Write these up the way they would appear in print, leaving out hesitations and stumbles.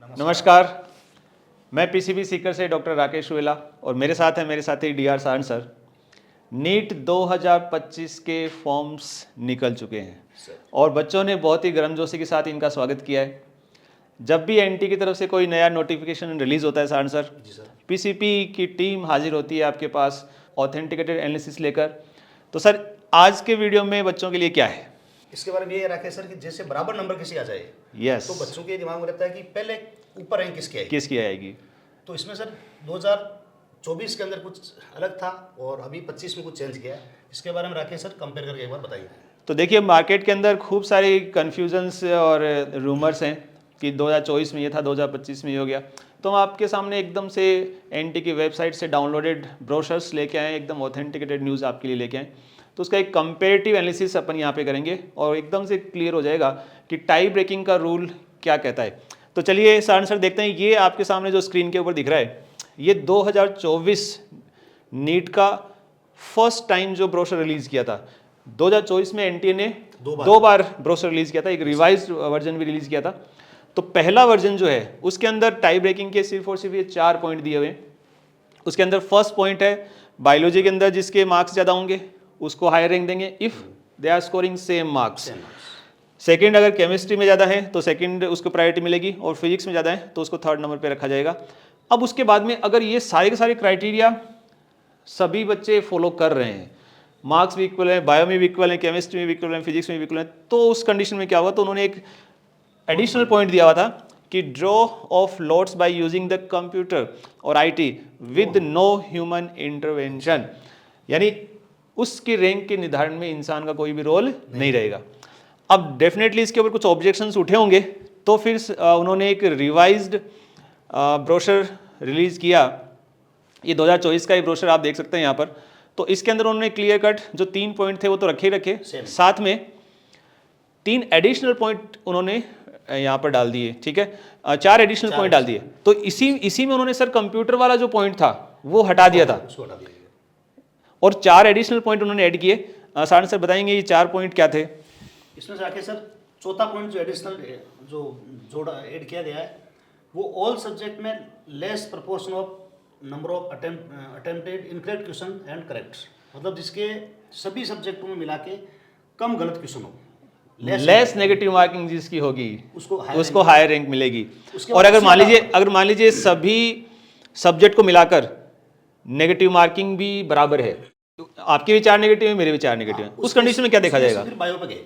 नमस्कार, मैं पीसीबी सीकर से डॉक्टर राकेश रुएला और मेरे साथ हैं मेरे साथी डीआर सारण सर। नीट 2025 के फॉर्म्स निकल चुके हैं और बच्चों ने बहुत ही गर्मजोशी के साथ इनका स्वागत किया है। जब भी एनटी की तरफ से कोई नया नोटिफिकेशन रिलीज होता है सारण सर, पीसीबी की टीम हाजिर होती है आपके पास ऑथेंटिकेटेड एनालिसिस लेकर। तो सर आज के वीडियो में बच्चों के लिए क्या है? इसके बारे में ये राकेश सर कि जैसे बराबर नंबर किसी आ जाए यस, तो बच्चों के दिमाग में रहता है कि पहले ऊपर रैंक किसकी आएगी। तो इसमें सर 2024 के अंदर कुछ अलग था और अभी 25 में कुछ चेंज किया है। इसके बारे में राकेश सर कंपेयर करके एक बार बताइए। तो देखिए मार्केट के अंदर खूब सारी कन्फ्यूजन्स और रूमर्स हैं कि 2024 में ये था, 2025 में ये हो गया। तो हम आपके सामने एकदम से एनटी की वेबसाइट से डाउनलोडेड ब्रोशर्स लेके आए, एकदम ऑथेंटिकेटेड न्यूज़ आपके लिए लेके आए। तो उसका एक कंपेरेटिव एनालिसिस अपन यहाँ पे करेंगे और एकदम से क्लियर हो जाएगा कि टाई ब्रेकिंग का रूल क्या कहता है। तो चलिए सारण सर देखते हैं, ये आपके सामने जो स्क्रीन के ऊपर दिख रहा है ये 2024 नीट का फर्स्ट टाइम जो ब्रोशर रिलीज़ किया था। 2024 में एनटीए ने दो बार ब्रोशर रिलीज़ किया था, एक रिवाइज्ड वर्जन भी रिलीज़ किया था। तो पहला वर्जन जो है उसके अंदर टाई ब्रेकिंग के सिर्फ और सिर्फ ये 4 पॉइंट दिए हुए हैं। उसके अंदर फर्स्ट पॉइंट है बायोलॉजी के अंदर जिसके मार्क्स ज़्यादा होंगे उसको हायर रैंक देंगे if they are scoring same marks. Second, अगर केमिस्ट्री में ज़्यादा है तो सेकंड उसको प्रायोरिटी मिलेगी और फिजिक्स में ज़्यादा है तो उसको थर्ड नंबर पे रखा जाएगा। अब उसके बाद में अगर ये सारे के सारे क्राइटेरिया सभी बच्चे फॉलो कर रहे हैं, मार्क्स भी इक्वल है, बायो में भी इक्वल है, केमिस्ट्री में भी इक्वल है, फिजिक्स में भी इक्वल है, तो उस कंडीशन में क्या हुआ, तो उन्होंने एक एडिशनल पॉइंट दिया हुआ था कि draw of lots by using the computer और IT with no human intervention, यानी उसकी रैंक के निर्धारण में इंसान का कोई भी रोल नहीं रहेगा। अब डेफिनेटली इसके ऊपर कुछ ऑब्जेक्शंस उठे होंगे, तो फिर उन्होंने एक रिवाइज्ड ब्रोशर रिलीज़ किया। ये 2024 का ही ब्रोशर आप देख सकते हैं यहाँ पर। तो इसके अंदर उन्होंने क्लियर कट जो 3 पॉइंट थे वो तो रखे ही रखे, साथ में 3 एडिशनल पॉइंट उन्होंने यहाँ पर डाल दिए। ठीक है, 4 एडिशनल पॉइंट डाल दिए। तो इसी में उन्होंने सर कंप्यूटर वाला जो पॉइंट था वो हटा दिया था और 4 एडिशनल पॉइंट उन्होंने ऐड किए। सारण सर बताएंगे ये 4 पॉइंट क्या थे? इसमें से आके सर चौथा पॉइंट जो एडिशनल जो जोड़ा ऐड किया गया है वो ऑल सब्जेक्ट में less proportion of number of attempted incorrect question and correct, मतलब जिसके सभी सब्जेक्टों में मिला के कम गलत क्वेश्चन हो, लेस नेगेटिव मार्किंग जिसकी होगी उसको हायर रैंक मिलेगी। और अगर मान लीजिए सभी सब्जेक्ट को मिलाकर नेगेटिव मार्किंग भी बराबर है, तो आपके भी 4 नेगेटिव है, मेरे भी 4 नेगेटिव है, उस कंडीशन में क्या देखा जाएगा? फिर बायो पे गए।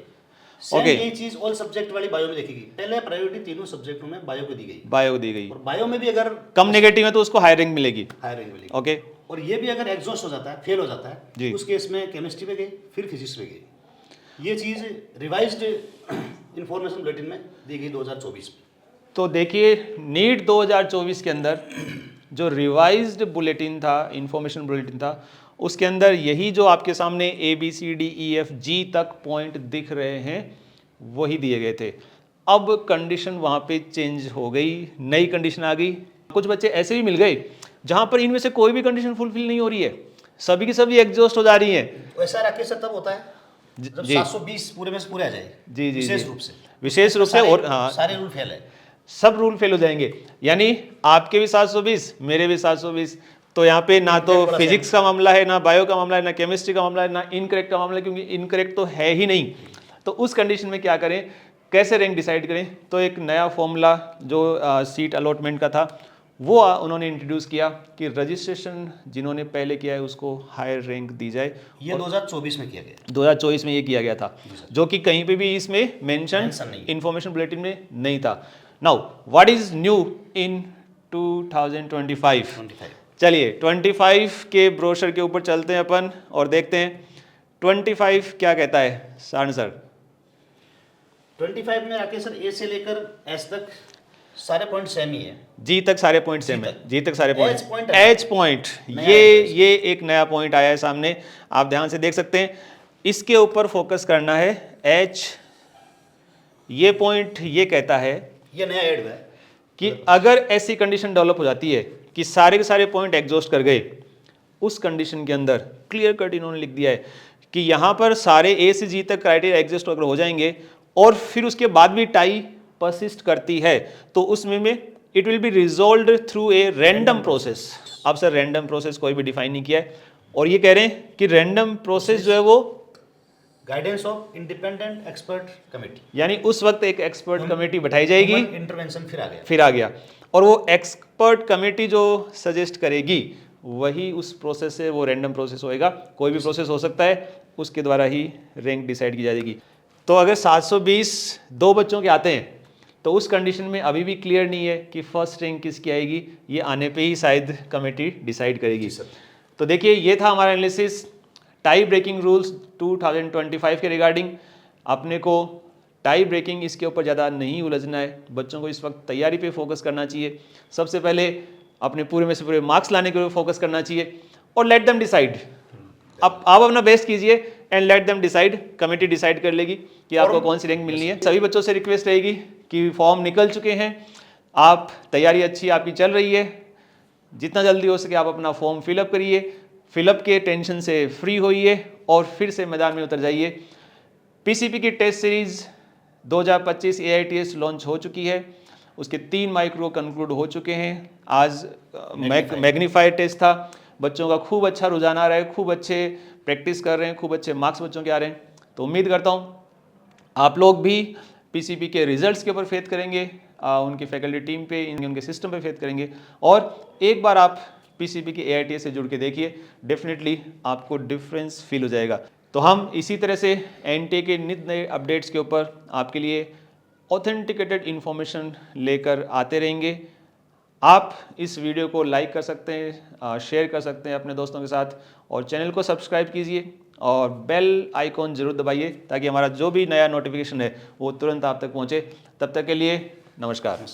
ओके, ये चीज ऑल सब्जेक्ट वाली बायो में देखेगी। पहले प्रायोरिटी तीनों सब्जेक्टों में बायो को दी गई और बायो में भी अगर कम नेगेटिव है तो उसको हायर रैंक मिलेगी। ओके, और ये भी अगर एग्जॉस्ट हो जाता है, फेल हो जाता है, उस केस में केमिस्ट्री पे गई, फिर फिजिक्स पे गई। ये चीज रिवाइज्ड इंफॉर्मेशन बुलेटिन में दी गई 2024 में। तो देखिए नीट 2024 के अंदर जो रिवाइज्ड बुलेटिन था, इंफॉर्मेशन बुलेटिन था, उसके अंदर यही जो आपके सामने ABCDEFG तक पॉइंट दिख रहे हैं वही दिए गए थे। अब कंडीशन वहाँ पे चेंज हो गई, नई कंडीशन आ गई। कुछ बच्चे ऐसे भी मिल गए जहाँ पर इनमें से कोई भी कंडीशन फुलफिल नहीं हो रही है, सभी की सभी एग्जॉस्ट हो जा रही हैं। ऐसा राकेश तब होता है जब 720 पूरे में से पूरे आ जाए। जी जी, विशेष रूप से और हाँ, सारे रूल फेल है, सब रूल फेल हो जाएंगे। यानी आपके भी 720, मेरे भी 720। तो यहाँ पे ना तो फिजिक्स का मामला है, ना बायो का मामला है, ना केमिस्ट्री का मामला है, ना इनकरेक्ट का मामला है, क्योंकि इनकरेक्ट तो है ही नहीं। तो उस कंडीशन में क्या करें, कैसे रैंक डिसाइड करें? तो एक नया फॉर्मूला जो सीट अलॉटमेंट का था वो उन्होंने इंट्रोड्यूस किया कि रजिस्ट्रेशन जिन्होंने पहले किया है उसको हायर रैंक दी जाए। ये 2024 में किया गया, 2024 में ये किया गया था, जो कि कहीं पे भी इसमें मेंशन इंफॉर्मेशन बुलेटिन में नहीं था। Now what is new in 2025? चलिए 25 के ब्रोशर के ऊपर चलते हैं अपन और देखते हैं 25 क्या कहता है सारण सर। 25 में आके सर ए से लेकर एस तक सारे पॉइंट सेम ही है। जी तक सारे पॉइंट सेम है, जी तक सारे पॉइंट। एच पॉइंट ये एक नया पॉइंट आया है सामने, आप ध्यान से देख सकते हैं। इसके ऊपर फोकस करना है। एच ये पॉइंट ये कहता है, ये नया ऐड है कि अगर ऐसी कंडीशन डेवलप हो जाती है कि सारे के सारे पॉइंट एग्जॉस्ट कर गए, उस कंडीशन के अंदर क्लियर कट इन्होंने लिख दिया है कि यहाँ पर सारे ए से जी तक क्राइटेरिया एग्जिस्ट अगर हो जाएंगे और फिर उसके बाद भी टाई परसिस्ट करती है तो उसमें में it will be resolved through a random process. अब सर रैंडम प्रोसेस कोई भी डिफाइन नहीं किया है, और ये कह रहे हैं कि रैंडम प्रोसेस जो है वो guidance of independent expert committee, यानी उस वक्त एक एक्सपर्ट कमेटी बैठाई जाएगी, इंटरवेंशन फिर आ गया, और वो एक्सपर्ट कमेटी जो सजेस्ट करेगी वही उस प्रोसेस से वो रैंडम प्रोसेस होएगा। कोई भी प्रोसेस हो सकता है, उसके द्वारा ही रैंक डिसाइड की जाएगी। तो अगर 720 दो बच्चों के आते हैं तो उस कंडीशन में अभी भी क्लियर नहीं है कि फर्स्ट रैंक किसकी आएगी, ये आने पे ही शायद कमेटी डिसाइड करेगी। तो देखिए ये था हमारा एनालिसिस टाई ब्रेकिंग रूल्स 2025 के रिगार्डिंग। अपने को टाई ब्रेकिंग इसके ऊपर ज़्यादा नहीं उलझना है, बच्चों को इस वक्त तैयारी पे फोकस करना चाहिए। सबसे पहले अपने पूरे में से पूरे मार्क्स लाने के ऊपर फोकस करना चाहिए, और लेट देम डिसाइड। आप अपना बेस्ट कीजिए and let them decide, committee decide कर लेगी कि आपको कौन सी रैंक मिलनी है। सभी बच्चों से रिक्वेस्ट रहेगी कि फॉर्म निकल चुके हैं, आप तैयारी अच्छी आपकी चल रही है, जितना जल्दी हो सके आप अपना फॉर्म फिलअप करिए, फिलअप के टेंशन से फ्री होइए और फिर से मैदान में उतर जाइए। पीसीपी की टेस्ट सीरीज़ 2025 AITS लॉन्च हो चुकी है, उसके 3 माइक्रो कंक्लूड हो चुके हैं। आज मैग्नीफाइड टेस्ट था, बच्चों का खूब अच्छा रुझान आ रहा है, खूब अच्छे प्रैक्टिस कर रहे हैं, खूब अच्छे मार्क्स बच्चों के आ रहे हैं। तो उम्मीद करता हूँ आप लोग भी पीसीपी के रिजल्ट्स के ऊपर फेथ करेंगे, उनकी फैकल्टी टीम पे, उनके सिस्टम पे फेथ करेंगे, और एक बार आप पीसीपी के AITS से जुड़ के देखिए, डेफिनेटली आपको डिफरेंस फील हो जाएगा। तो हम इसी तरह से एनटीए के नित नए अपडेट्स के ऊपर आपके लिए ऑथेंटिकेटेड इन्फॉर्मेशन लेकर आते रहेंगे। आप इस वीडियो को लाइक कर सकते हैं, शेयर कर सकते हैं अपने दोस्तों के साथ, और चैनल को सब्सक्राइब कीजिए और बेल आइकॉन जरूर दबाइए ताकि हमारा जो भी नया नोटिफिकेशन है वो तुरंत आप तक पहुंचे। तब तक के लिए नमस्कार।